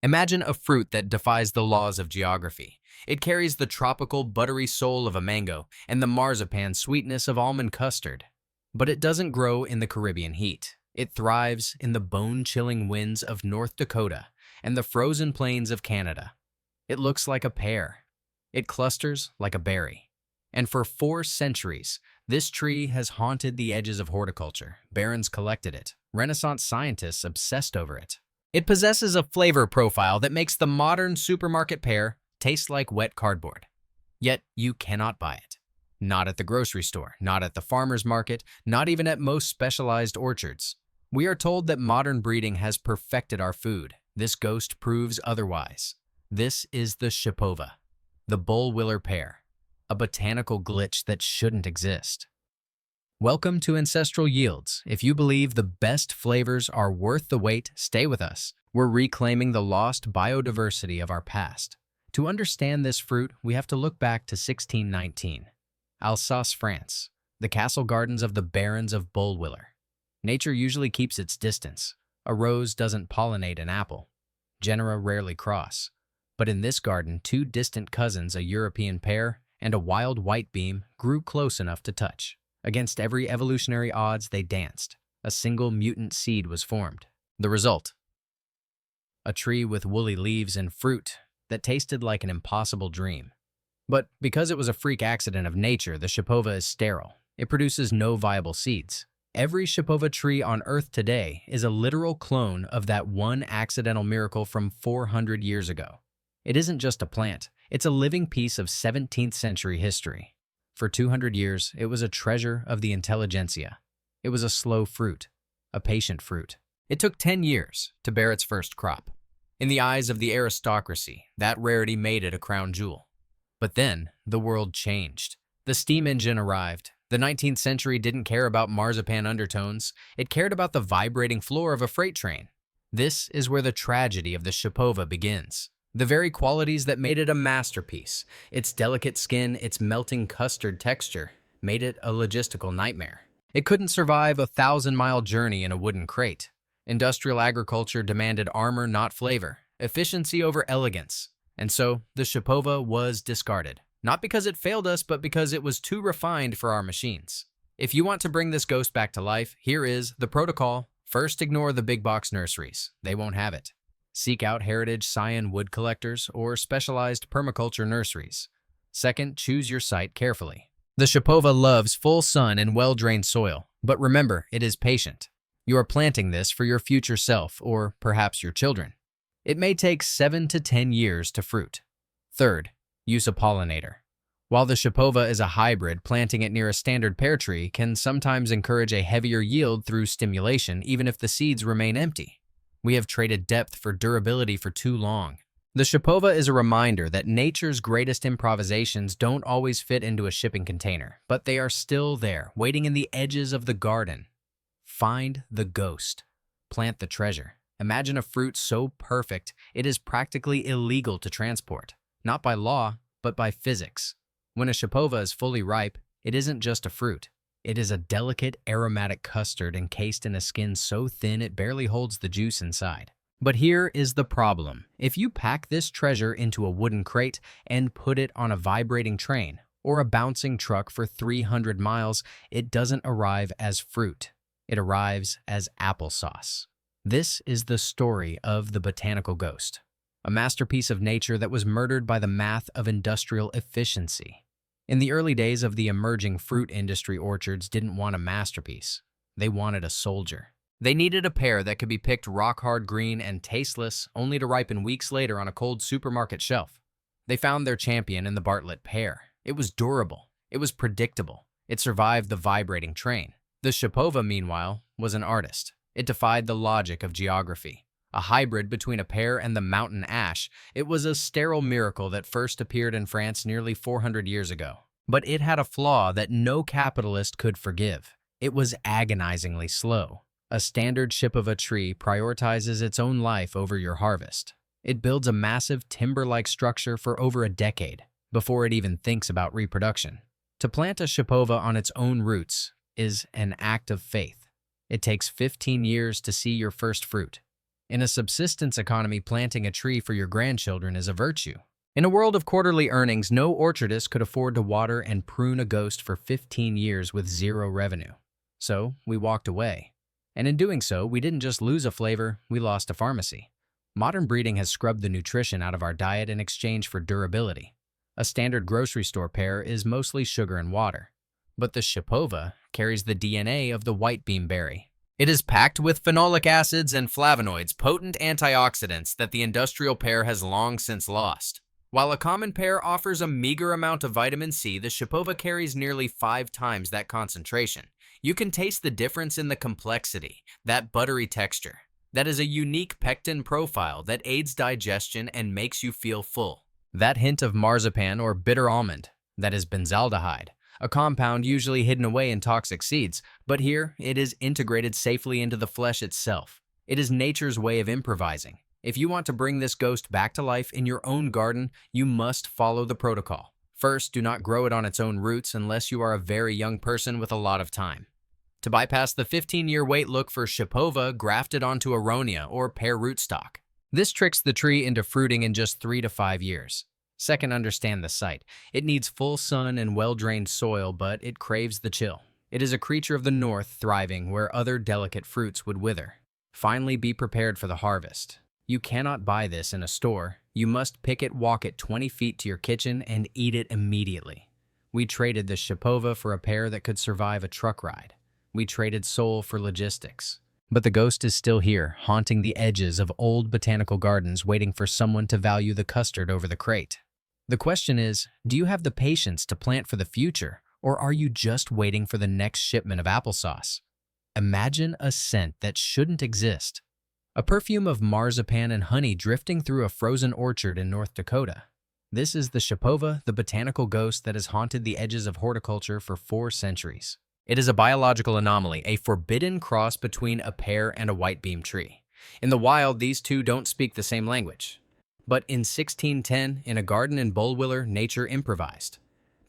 Imagine a fruit that defies the laws of geography. It carries the tropical, buttery soul of a mango and the marzipan sweetness of almond custard. But it doesn't grow in the Caribbean heat. It thrives in the bone-chilling winds of North Dakota and the frozen plains of Canada. It looks like a pear. It clusters like a berry. And for 4 centuries, this tree has haunted the edges of horticulture. Barons collected it. Renaissance scientists obsessed over it. It possesses a flavor profile that makes the modern supermarket pear taste like wet cardboard. Yet you cannot buy it. Not at the grocery store, not at the farmer's market, not even at most specialized orchards. We are told that modern breeding has perfected our food. This ghost proves otherwise. This is the Shipova, the bullwiller pear, a botanical glitch that shouldn't exist. Welcome to Ancestral Yields. If you believe the best flavors are worth the wait, stay with us. We're reclaiming the lost biodiversity of our past. To understand this fruit, we have to look back to 1619. Alsace, France, the castle gardens of the barons of Bullwiller. Nature usually keeps its distance. A rose doesn't pollinate an apple. Genera rarely cross. But in this garden, 2 distant cousins, a European pear and a wild whitebeam, grew close enough to touch. Against every evolutionary odds, they danced. A single mutant seed was formed. The result? A tree with woolly leaves and fruit that tasted like an impossible dream. But because it was a freak accident of nature, the Shipova is sterile. It produces no viable seeds. Every Shipova tree on Earth today is a literal clone of that one accidental miracle from 400 years ago. It isn't just a plant, it's a living piece of 17th century history. For 200 years, it was a treasure of the intelligentsia. It was a slow fruit, a patient fruit. It took 10 years to bear its first crop. In the eyes of the aristocracy, that rarity made it a crown jewel. But then, the world changed. The steam engine arrived. The 19th century didn't care about marzipan undertones. It cared about the vibrating floor of a freight train. This is where the tragedy of the Shipova begins. The very qualities that made it a masterpiece, its delicate skin, its melting custard texture, made it a logistical nightmare. It couldn't survive a 1,000-mile journey in a wooden crate. Industrial agriculture demanded armor, not flavor, efficiency over elegance. And so, the Shipova was discarded. Not because it failed us, but because it was too refined for our machines. If you want to bring this ghost back to life, here is the protocol. First, ignore the big box nurseries. They won't have it. Seek out heritage scion wood collectors or specialized permaculture nurseries. Second, choose your site carefully. The Shipova loves full sun and well-drained soil, but remember, it is patient. You are planting this for your future self, or perhaps your children. It may take 7 to 10 years to fruit. Third, use a pollinator. While the Shipova is a hybrid, planting it near a standard pear tree can sometimes encourage a heavier yield through stimulation, even if the seeds remain empty. We have traded depth for durability for too long. The Shipova is a reminder that nature's greatest improvisations don't always fit into a shipping container, but they are still there, waiting in the edges of the garden. Find the ghost. Plant the treasure. Imagine a fruit so perfect it is practically illegal to transport, not by law, but by physics. When a Shipova is fully ripe, it isn't just a fruit. It is a delicate, aromatic custard encased in a skin so thin it barely holds the juice inside. But here is the problem. If you pack this treasure into a wooden crate and put it on a vibrating train or a bouncing truck for 300 miles, it doesn't arrive as fruit. It arrives as applesauce. This is the story of the botanical ghost, a masterpiece of nature that was murdered by the math of industrial efficiency. In the early days of the emerging fruit industry, orchards didn't want a masterpiece. They wanted a soldier. They needed a pear that could be picked rock-hard green and tasteless, only to ripen weeks later on a cold supermarket shelf. They found their champion in the Bartlett pear. It was durable. It was predictable. It survived the vibrating train. The Shipova, meanwhile, was an artist. It defied the logic of geography. A hybrid between a pear and the mountain ash, it was a sterile miracle that first appeared in France nearly 400 years ago. But it had a flaw that no capitalist could forgive. It was agonizingly slow. A standard Shipova tree prioritizes its own life over your harvest. It builds a massive timber-like structure for over a decade before it even thinks about reproduction. To plant a Shipova on its own roots is an act of faith. It takes 15 years to see your first fruit. In a subsistence economy, planting a tree for your grandchildren is a virtue. In a world of quarterly earnings, no orchardist could afford to water and prune a ghost for 15 years with zero revenue. So, we walked away. And in doing so, we didn't just lose a flavor, we lost a pharmacy. Modern breeding has scrubbed the nutrition out of our diet in exchange for durability. A standard grocery store pear is mostly sugar and water. But the Shipova carries the DNA of the Whitebeam berry. It is packed with phenolic acids and flavonoids, potent antioxidants that the industrial pear has long since lost. While a common pear offers a meager amount of vitamin C, the Shipova carries nearly 5 times that concentration. You can taste the difference in the complexity, that buttery texture. That is a unique pectin profile that aids digestion and makes you feel full. That hint of marzipan or bitter almond, that is benzaldehyde, a compound usually hidden away in toxic seeds, but here it is integrated safely into the flesh itself. It is nature's way of improvising. If you want to bring this ghost back to life in your own garden, you must follow the protocol. First, do not grow it on its own roots unless you are a very young person with a lot of time. To bypass the 15-year wait, look for Shipova grafted onto aronia or pear rootstock. This tricks the tree into fruiting in just 3 to 5 years. Second, understand the site. It needs full sun and well-drained soil, but it craves the chill. It is a creature of the north, thriving where other delicate fruits would wither. Finally, be prepared for the harvest. You cannot buy this in a store. You must pick it, walk it 20 feet to your kitchen, and eat it immediately. We traded the Shipova for a pear that could survive a truck ride. We traded soul for logistics. But the ghost is still here, haunting the edges of old botanical gardens, waiting for someone to value the custard over the crate. The question is, do you have the patience to plant for the future, or are you just waiting for the next shipment of applesauce? Imagine a scent that shouldn't exist. A perfume of marzipan and honey drifting through a frozen orchard in North Dakota. This is the Shipova, the botanical ghost that has haunted the edges of horticulture for 4 centuries. It is a biological anomaly, a forbidden cross between a pear and a whitebeam tree. In the wild, these two don't speak the same language. But in 1610, in a garden in Bullwiller, nature improvised.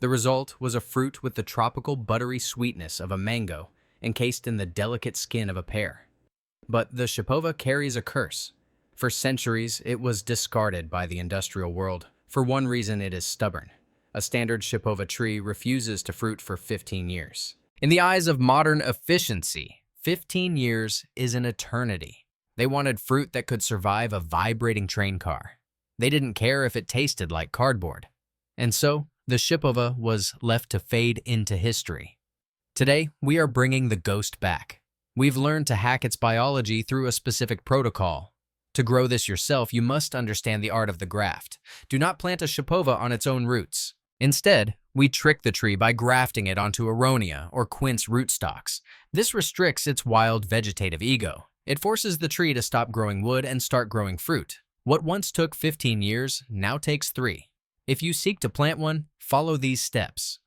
The result was a fruit with the tropical buttery sweetness of a mango, encased in the delicate skin of a pear. But the Shipova carries a curse. For centuries, it was discarded by the industrial world. For one reason, it is stubborn. A standard Shipova tree refuses to fruit for 15 years. In the eyes of modern efficiency, 15 years is an eternity. They wanted fruit that could survive a vibrating train car. They didn't care if it tasted like cardboard. And so, the Shipova was left to fade into history. Today, we are bringing the ghost back. We've learned to hack its biology through a specific protocol. To grow this yourself, you must understand the art of the graft. Do not plant a Shipova on its own roots. Instead, we trick the tree by grafting it onto aronia or quince rootstocks. This restricts its wild vegetative ego. It forces the tree to stop growing wood and start growing fruit. What once took 15 years now takes 3. If you seek to plant one, follow these steps.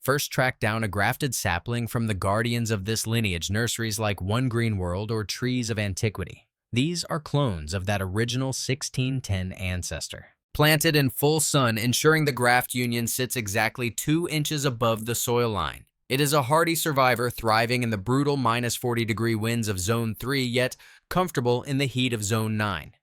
First, track down a grafted sapling from the guardians of this lineage, nurseries like One Green World or Trees of Antiquity. These are clones of that original 1610 ancestor. Planted in full sun, ensuring the graft union sits exactly 2 inches above the soil line. It is a hardy survivor, thriving in the brutal -40-degree winds of Zone 3, yet comfortable in the heat of Zone 9.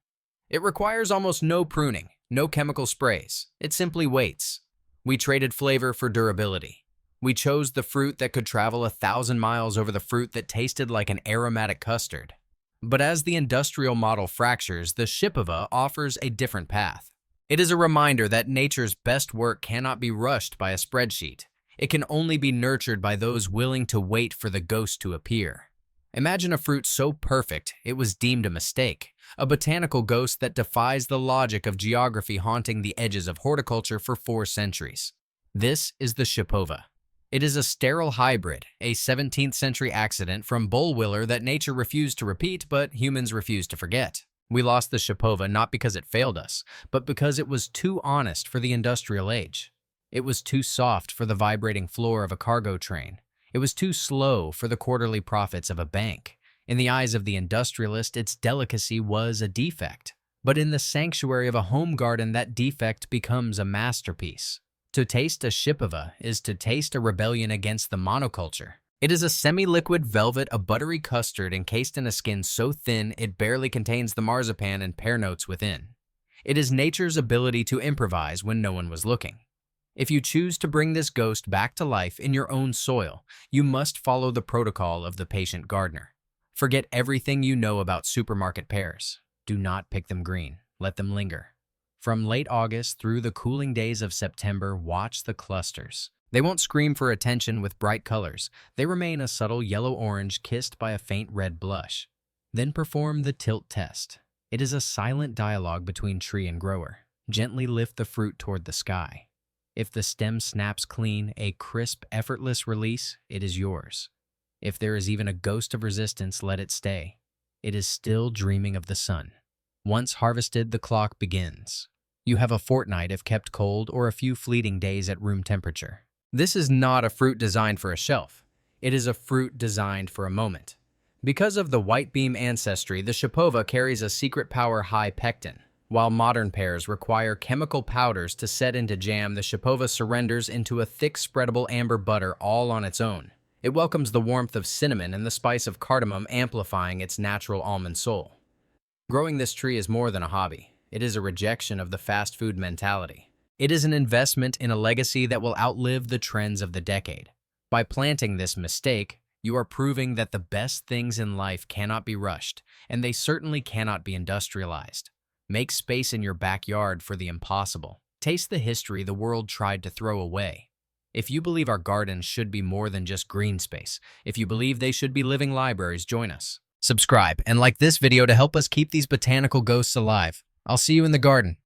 It requires almost no pruning, no chemical sprays. It simply waits. We traded flavor for durability. We chose the fruit that could travel 1,000 miles over the fruit that tasted like an aromatic custard. But as the industrial model fractures, the Shipova offers a different path. It is a reminder that nature's best work cannot be rushed by a spreadsheet. It can only be nurtured by those willing to wait for the ghost to appear. Imagine a fruit so perfect it was deemed a mistake, a botanical ghost that defies the logic of geography, haunting the edges of horticulture for 4 centuries. This is the Shipova. It is a sterile hybrid, a 17th century accident from Bullwiller that nature refused to repeat, but humans refused to forget. We lost the Shipova not because it failed us, but because it was too honest for the industrial age. It was too soft for the vibrating floor of a cargo train. It was too slow for the quarterly profits of a bank. In the eyes of the industrialist, its delicacy was a defect. But in the sanctuary of a home garden, that defect becomes a masterpiece. To taste a Shipova is to taste a rebellion against the monoculture. It is a semi-liquid velvet, a buttery custard encased in a skin so thin it barely contains the marzipan and pear notes within. It is nature's ability to improvise when no one was looking. If you choose to bring this ghost back to life in your own soil, you must follow the protocol of the patient gardener. Forget everything you know about supermarket pears. Do not pick them green. Let them linger. From late August through the cooling days of September, watch the clusters. They won't scream for attention with bright colors. They remain a subtle yellow-orange kissed by a faint red blush. Then perform the tilt test. It is a silent dialogue between tree and grower. Gently lift the fruit toward the sky. If the stem snaps clean, a crisp, effortless release, it is yours. If there is even a ghost of resistance, let it stay. It is still dreaming of the sun. Once harvested, the clock begins. You have a fortnight if kept cold or a few fleeting days at room temperature. This is not a fruit designed for a shelf. It is a fruit designed for a moment. Because of the Whitebeam ancestry, the Shapova carries a secret power high pectin. While modern pears require chemical powders to set into jam, the Shapova surrenders into a thick, spreadable amber butter all on its own. It welcomes the warmth of cinnamon and the spice of cardamom, amplifying its natural almond soul. Growing this tree is more than a hobby. It is a rejection of the fast food mentality. It is an investment in a legacy that will outlive the trends of the decade. By planting this mistake, you are proving that the best things in life cannot be rushed, and they certainly cannot be industrialized. Make space in your backyard for the impossible. Taste the history the world tried to throw away. If you believe our gardens should be more than just green space, if you believe they should be living libraries, join us. Subscribe and like this video to help us keep these botanical ghosts alive. I'll see you in the garden.